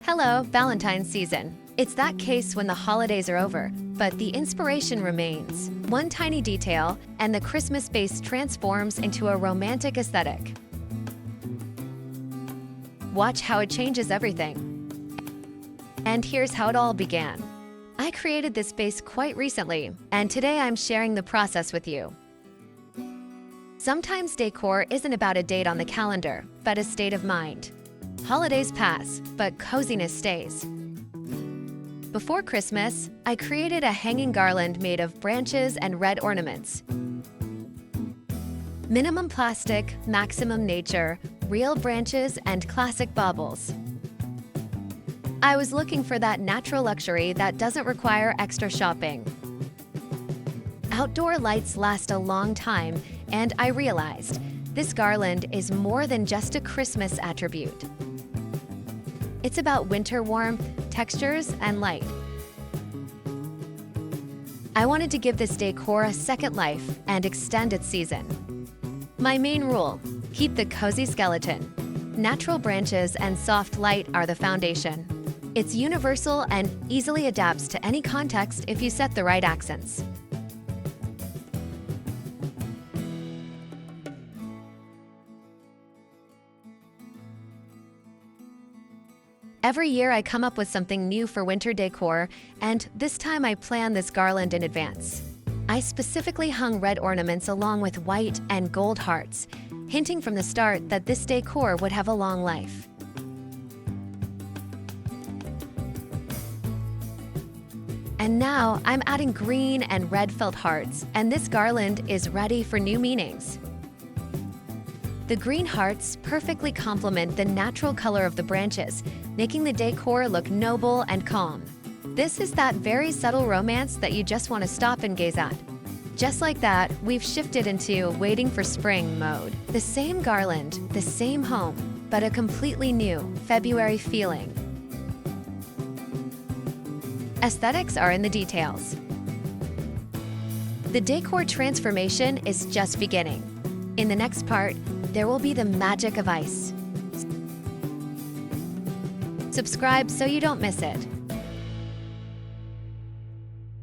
Hello, Valentine season. It's that case when the holidays are over, but the inspiration remains. One tiny detail, and the Christmas space transforms into a romantic aesthetic. Watch how it changes everything. And here's how it all began. I created this space quite recently, and today I'm sharing the process with you. Sometimes decor isn't about a date on the calendar, but a state of mind. Holidays pass, but coziness stays. Before Christmas, I created a hanging garland made of branches and red ornaments. Minimum plastic, maximum nature, real branches, and classic baubles. I was looking for that natural luxury that doesn't require extra shopping. Outdoor lights last a long time, and I realized this garland is more than just a Christmas attribute. It's about winter warmth, textures, and light. I wanted to give this decor a second life and extend its season. My main rule: keep the cozy skeleton. Natural branches and soft light are the foundation. It's universal and easily adapts to any context if you set the right accents. Every year I come up with something new for winter decor, and this time I plan this garland in advance. I specifically hung red ornaments along with white and gold hearts, hinting from the start that this decor would have a long life. And now I'm adding green and red felt hearts, and this garland is ready for new meanings. The green hearts perfectly complement the natural color of the branches, making the decor look noble and calm. This is that very subtle romance that you just want to stop and gaze at. Just like that, we've shifted into waiting for spring mode. The same garland, the same home, but a completely new February feeling. Aesthetics are in the details. The decor transformation is just beginning. In the next part, there will be the magic of ice. Subscribe so you don't miss it.